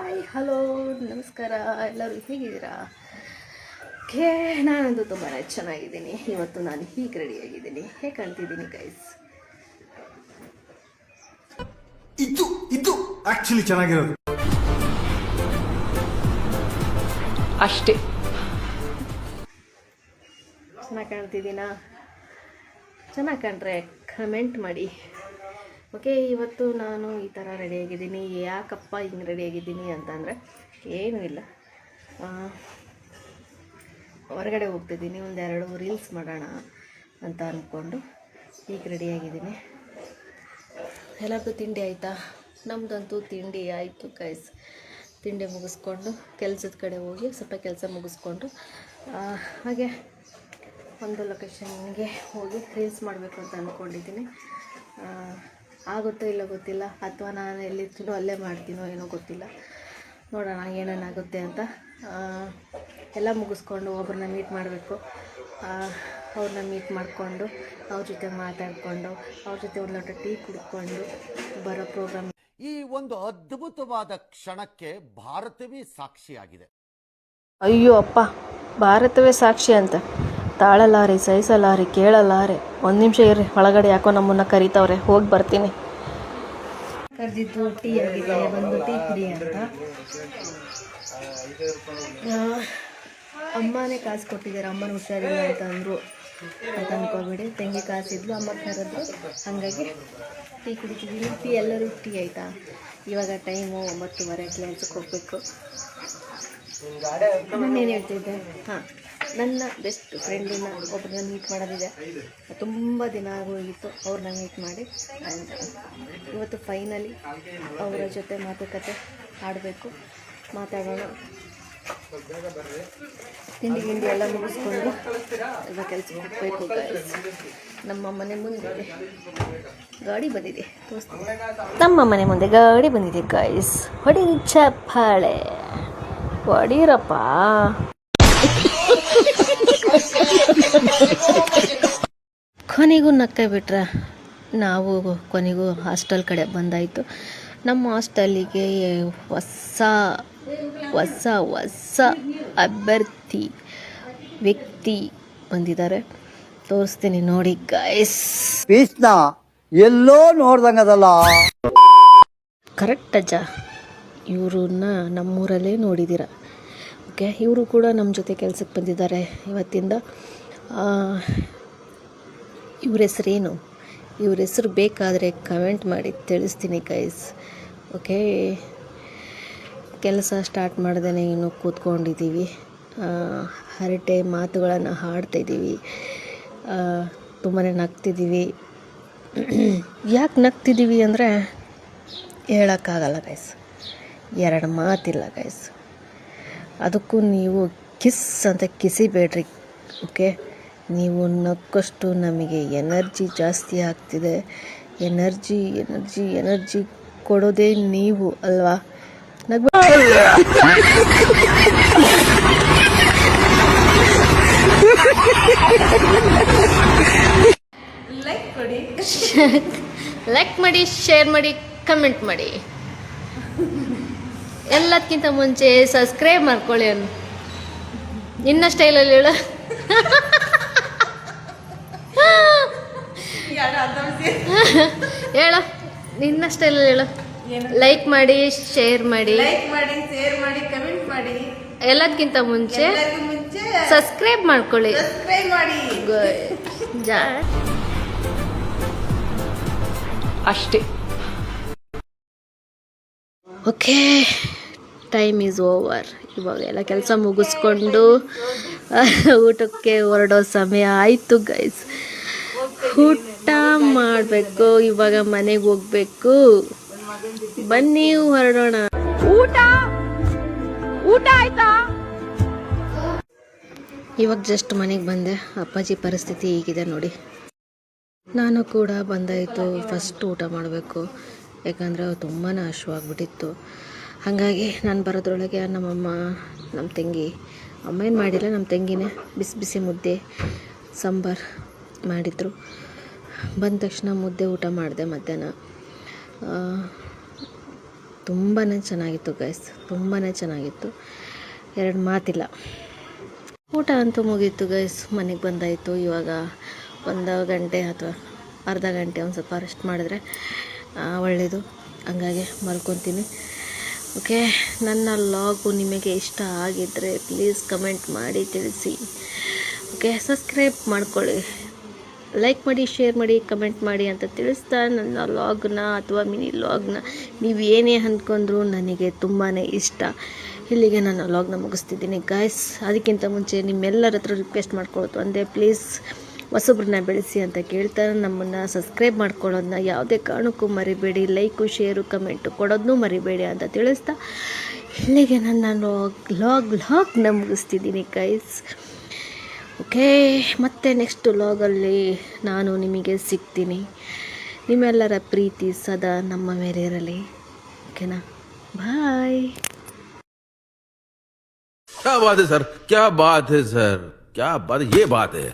Hi hello ನಮಸ್ಕಾರ, ಎಲ್ಲರೂ ಹೇಗಿದ್ದೀರಾ? ಓಕೆ, ನಾನಂತೂ ತುಂಬಾ ಚೆನ್ನಾಗಿದ್ದೀನಿ. ಇವತ್ತು ನಾನು ಹೀಗೆ ರೆಡಿಯಾಗಿದ್ದೀನಿ. ಹೇಗೆ ಕಾಣ್ತಿದ್ದೀನಿ ಗೈಸ್? ಇದು ಆಕ್ಚುಲಿ ಚೆನ್ನಾಗಿರೋದು ಅಷ್ಟೇ. ಚೆನ್ನಾಗಿ ಕಾಣ್ತಿದ್ದೀನಾ? ಚೆನ್ನಾಗಿ ಕಂಡ್ರೆ ಕಮೆಂಟ್ ಮಾಡಿ. ಓಕೆ, ಇವತ್ತು ನಾನು ಈ ಥರ ರೆಡಿಯಾಗಿದ್ದೀನಿ. ಯಾಕಪ್ಪ ಹಿಂಗೆ ರೆಡಿಯಾಗಿದ್ದೀನಿ ಅಂತಂದರೆ ಏನೂ ಇಲ್ಲ, ಹೊರಗಡೆ ಹೋಗ್ತಿದ್ದೀನಿ, ಒಂದೆರಡು ರೀಲ್ಸ್ ಮಾಡೋಣ ಅಂತ ಅಂದ್ಕೊಂಡು ಈಗ ರೆಡಿಯಾಗಿದ್ದೀನಿ. ಎಲ್ಲರದ್ದು ತಿಂಡಿ ಆಯಿತಾ? ನಮ್ಮದಂತೂ ತಿಂಡಿ ಆಯಿತು ಗೈಸ್. ತಿಂಡಿ ಮುಗಿಸ್ಕೊಂಡು ಕೆಲಸದ ಕಡೆ ಹೋಗಿ ಸ್ವಲ್ಪ ಕೆಲಸ ಮುಗಿಸ್ಕೊಂಡು ಹಾಗೆ ಒಂದು ಲೊಕೇಶನ್ಗೆ ಹೋಗಿ ರೀಲ್ಸ್ ಮಾಡಬೇಕು ಅಂತ ಅಂದ್ಕೊಂಡಿದ್ದೀನಿ. ಆಗುತ್ತೋ ಇಲ್ಲ ಗೊತ್ತಿಲ್ಲ, ಅಥವಾ ನಾನು ಎಲ್ಲಿರ್ತೀನೋ ಅಲ್ಲೇ ಮಾಡ್ತೀನೋ ಏನೋ ಗೊತ್ತಿಲ್ಲ. ನೋಡೋಣ ಏನೇನಾಗುತ್ತೆ ಅಂತ. ಎಲ್ಲ ಮುಗಿಸ್ಕೊಂಡು ಒಬ್ಬರನ್ನ ಮೀಟ್ ಮಾಡಬೇಕು. ಅವ್ರನ್ನ ಮೀಟ್ ಮಾಡಿಕೊಂಡು ಅವ್ರ ಜೊತೆ ಮಾತಾಡಿಕೊಂಡು ಅವ್ರ ಜೊತೆ ಒಂದು ಲೋಟ ಟೀ ಕುಡ್ಕೊಂಡು ಬರೋ ಪ್ರೋಗ್ರಾಮ್. ಈ ಒಂದು ಅದ್ಭುತವಾದ ಕ್ಷಣಕ್ಕೆ ಭಾರತವೇ ಸಾಕ್ಷಿಯಾಗಿದೆ. ಅಯ್ಯೋ ಅಪ್ಪ, ಭಾರತವೇ ಸಾಕ್ಷಿ ಅಂತ ತಾಳಲಾರೆ, ಸಹಿಸಲಾರೆ, ಕೇಳಲಾರೆ. ಒಂದು ನಿಮಿಷ ಇರ್ರಿ, ಒಳಗಡೆ ಯಾಕೋ ನಮ್ಮನ್ನು ಕರಿತವ್ರೆ, ಹೋಗಿ ಬರ್ತೀನಿ. ಕರೆದಿದ್ದು ಟೀ ಆಗಿದೆ, ಬಂದು ಟೀ ಕುಡಿ ಅಂತ. ಅಮ್ಮನೇ ಕಾಸು ಕೊಟ್ಟಿದ್ದಾರೆ, ಅಮ್ಮನ ಹುಷಾರಿಲ್ಲ ಅಂತ ಅಂದರು ಅಂತ ಅಂದ್ಕೊಬೇಡಿ. ತಂಗಿ ಕಾಸಿದ್ಲು, ಅಮ್ಮ ಕರೆದ್ರು, ಹಾಗಾಗಿ ಟೀ ಕುಡಿತಿದ್ದೀನಿ. ಟೀ ಎಲ್ಲರೂ ಟೀ ಆಯಿತಾ? ಇವಾಗ ಟೈಮು 9:30, ಕೆಲಸಕ್ಕೆ ಹೋಗಬೇಕು. ನಾನೇನು ಹೇಳ್ತಿದ್ದೆ, ನನ್ನ ಬೆಸ್ಟ್ ಫ್ರೆಂಡಿನ ಒಬ್ಬರನ್ನ ಮೀಟ್ ಮಾಡೋದಿದೆ. ತುಂಬ ದಿನ ಆಗೋಗಿತ್ತು ಅವ್ರನ್ನ ಮೀಟ್ ಮಾಡಿ. ಆ್ಯಂಡ್ ಇವತ್ತು ಫೈನಲಿ ಅವರ ಜೊತೆ ಮಾತುಕತೆ ಆಡಬೇಕು, ಮಾತಾಡೋಣ. ತಿಂಡಿ ಎಲ್ಲ ಮುಗಿಸ್ಕೊಂಡು ಎಲ್ಲ ಕೆಲಸಕ್ಕೆ ಹೋಗಬೇಕು ಗೈಸ್. ನಮ್ಮ ಮನೆ ಮುಂದೆ ಗಾಡಿ ಬಂದಿದೆ, ತೋರಿಸ್ತೀನಿ. ನಮ್ಮ ಮನೆ ಮುಂದೆ ಗಾಡಿ ಬಂದಿದೆ ಗೈಸ್. ಹೊಡಿ ಚಪ್ಪಾಳೆ ಹೊಡೀರಪ್ಪ. ಕೊನೆಗೂ ನಕ್ಕ ಬಿಟ್ರೆ ನಾವು ಕೊನೆಗೂ ಹಾಸ್ಟೆಲ್ ಕಡೆ ಬಂದಾಯಿತು. ನಮ್ಮ ಹಾಸ್ಟೆಲ್ಲಿಗೆ ಹೊಸ ಅಭ್ಯರ್ಥಿ ವ್ಯಕ್ತಿ ಬಂದಿದ್ದಾರೆ, ತೋರಿಸ್ತೀನಿ ನೋಡಿ ಗೈಸ್. ಎಲ್ಲೋ ನೋಡ್ದಂಗದಲ್ಲ. ಕರೆಕ್ಟ್ ಅಜ್ಜ, ಇವ್ರನ್ನ ನಮ್ಮೂರಲ್ಲೇ ನೋಡಿದ್ದೀರ. ಓಕೆ, ಇವರು ಕೂಡ ನಮ್ಮ ಜೊತೆ ಕೆಲಸಕ್ಕೆ ಬಂದಿದ್ದಾರೆ ಇವತ್ತಿಂದ. ಇವ್ರ ಹೆಸರೇನು, ಇವ್ರ ಹೆಸರು ಬೇಕಾದರೆ ಕಮೆಂಟ್ ಮಾಡಿ ತಿಳಿಸ್ತೀನಿ ಗೈಸ್. ಓಕೆ, ಕೆಲಸ ಸ್ಟಾರ್ಟ್ ಮಾಡ್ದೇ ಇನ್ನೂ ಕೂತ್ಕೊಂಡಿದ್ದೀವಿ, ಹರಟೆ ಮಾತುಗಳನ್ನು ಹಾಡ್ತಾಯಿದ್ದೀವಿ, ತುಂಬಾ ನಗ್ತಿದ್ದೀವಿ. ಯಾಕೆ ನಗ್ತಿದ್ದೀವಿ ಅಂದರೆ ಹೇಳೋಕ್ಕಾಗಲ್ಲ ಗೈಸ್, ಎರಡು ಮಾತಿಲ್ಲ ಗೈಸ್. ಅದಕ್ಕೂ ನೀವು ಕಿಸ್ ಅಂತ ಕಿಸಿಬೇಡ್ರಿ. ಓಕೆ, ನೀವು ನಕ್ಕಷ್ಟು ನಮಗೆ ಎನರ್ಜಿ ಜಾಸ್ತಿ ಆಗ್ತಿದೆ. ಎನರ್ಜಿ ಕೊಡೋದೇ ನೀವು ಅಲ್ವಾ? ಲೈಕ್ ಮಾಡಿ, ಶೇರ್ ಮಾಡಿ, ಕಮೆಂಟ್ ಮಾಡಿ. ಎಲ್ಲದಕ್ಕಿಂತ ಮುಂಚೆ ಸಬ್ಸ್ಕ್ರೈಬ್ ಮಾಡ್ಕೊಳ್ಳಿ. ಅನ್ನು ನಿನ್ನ ಸ್ಟೈಲಲ್ಲಿ ಹೇಳು. ಹೇಳು, ನಿನ್ನ ಸ್ಟೈಲಲ್ಲಿ ಹೇಳು. ಲೈಕ್ ಮಾಡಿ, ಶೇರ್ ಮಾಡಿ, ಕಮೆಂಟ್ ಮಾಡಿ. ಎಲ್ಲದಕ್ಕಿಂತ ಮುಂಚೆ ಸಬ್ಸ್ಕ್ರೈಬ್ ಮಾಡ್ಕೊಳ್ಳಿ. ಅಷ್ಟೇ. Okay, time is over. ಇವಾಗ ಎಲ್ಲ ಕೆಲಸ ಮುಗಿಸ್ಕೊಂಡು ಊಟಕ್ಕೆ ಹೊರಡೋ ಸಮಯ ಆಯಿತು ಗೈಸ್. ಊಟ ಮಾಡಬೇಕು, ಇವಾಗ ಮನೆಗೆ ಹೋಗ್ಬೇಕು. ಬನ್ನಿ ಹೊರಡೋಣ. ಊಟ ಆಯ್ತಾ? ಇವಾಗ ಜಸ್ಟ್ ಮನೆಗೆ ಬಂದೆ. ಅಪ್ಪಾಜಿ ಪರಿಸ್ಥಿತಿ ಹೀಗಿದೆ ನೋಡಿ. ನಾನು ಕೂಡ ಬಂದಾಯಿತು, ಫಸ್ಟ್ ಊಟ ಮಾಡಬೇಕು. ಯಾಕಂದರೆ ತುಂಬಾ ಹಶ್ವಾಗ್ಬಿಟ್ಟಿತ್ತು. ಹಾಗಾಗಿ ನಾನು ಬರೋದ್ರೊಳಗೆ ನಮ್ಮಮ್ಮ, ನಮ್ಮ ತಂಗಿ, ಅಮ್ಮ ಏನು ಮಾಡಿಲ್ಲ, ನಮ್ಮ ತಂಗಿನೇ ಬಿಸಿ ಬಿಸಿ ಮುದ್ದೆ ಸಾಂಬಾರು ಮಾಡಿದರು. ಬಂದ ತಕ್ಷಣ ಮುದ್ದೆ ಊಟ ಮಾಡಿದೆ ಮಧ್ಯಾಹ್ನ. ತುಂಬಾ ಚೆನ್ನಾಗಿತ್ತು ಗೈಸ್, ತುಂಬಾ ಚೆನ್ನಾಗಿತ್ತು, ಎರಡು ಮಾತಿಲ್ಲ. ಊಟ ಅಂತೂ ಮುಗೀತು ಗೈಸ್, ಮನೆಗೆ ಬಂದಾಯಿತು. ಇವಾಗ 1 ಗಂಟೆ ಅಥವಾ ಅರ್ಧ ಗಂಟೆ ಒಂದು ಸ್ವಲ್ಪ ರೆಸ್ಟ್ ಮಾಡಿದ್ರೆ ಒಳ್ಳೆಯದು. ಹಂಗಾಗಿ ಮಲ್ಕೊತೀನಿ. ಓಕೆ, ನನ್ನ ಲಾಗು ನಿಮಗೆ ಇಷ್ಟ ಆಗಿದ್ದರೆ ಪ್ಲೀಸ್ ಕಮೆಂಟ್ ಮಾಡಿ ತಿಳಿಸಿ. ಓಕೆ, ಸಬ್ಸ್ಕ್ರೈಬ್ ಮಾಡ್ಕೊಳ್ಳಿ, ಲೈಕ್ ಮಾಡಿ, ಶೇರ್ ಮಾಡಿ, ಕಮೆಂಟ್ ಮಾಡಿ ಅಂತ ತಿಳಿಸ್ತಾ ನನ್ನ ಲಾಗ್ನ ಅಥವಾ ಮಿನಿ ಲಾಗ್ನ ನೀವು ಏನೇ ಅಂದ್ಕೊಂಡ್ರೂ ನನಗೆ ತುಂಬಾ ಇಷ್ಟ. ಇಲ್ಲಿಗೆ ನನ್ನ ಲಾಗ್ನ ಮುಗಿಸ್ತಿದ್ದೀನಿ ಗಾಯ್ಸ್. ಅದಕ್ಕಿಂತ ಮುಂಚೆ ನಿಮ್ಮೆಲ್ಲರ ಹತ್ರ ರಿಕ್ವೆಸ್ಟ್ ಮಾಡ್ಕೊಳ್ಳೋದು ಒಂದೇ, ಪ್ಲೀಸ್ ಹೊಸಬ್ರನ್ನ ಬೆಳೆಸಿ ಅಂತ ಕೇಳ್ತಾ ನಮ್ಮನ್ನು ಸಬ್ಸ್ಕ್ರೈಬ್ ಮಾಡ್ಕೊಳ್ಳೋದನ್ನ ಯಾವುದೇ ಕಾರಣಕ್ಕೂ ಮರಿಬೇಡಿ. ಲೈಕು, ಶೇರು, ಕಮೆಂಟು ಕೊಡೋದನ್ನೂ ಮರಿಬೇಡಿ ಅಂತ ತಿಳಿಸ್ತಾ ಇಲ್ಲಿಗೆ ನನ್ನ ಲಾಗ್ನ ಮುಗಿಸ್ತಿದ್ದೀನಿ ಗೈಸ್. ಓಕೆ, ಮತ್ತೆ ನೆಕ್ಸ್ಟ್ ಲಾಗಲ್ಲಿ ನಾನು ನಿಮಗೆ ಸಿಗ್ತೀನಿ. ನಿಮ್ಮೆಲ್ಲರ ಪ್ರೀತಿ ಸದಾ ನಮ್ಮ ಮೇಲೆ ಇರಲಿ. ಓಕೆನಾ, ಬಾಯ್. क्या बात है सर, क्या बात है सर, क्या बात, ये बात है.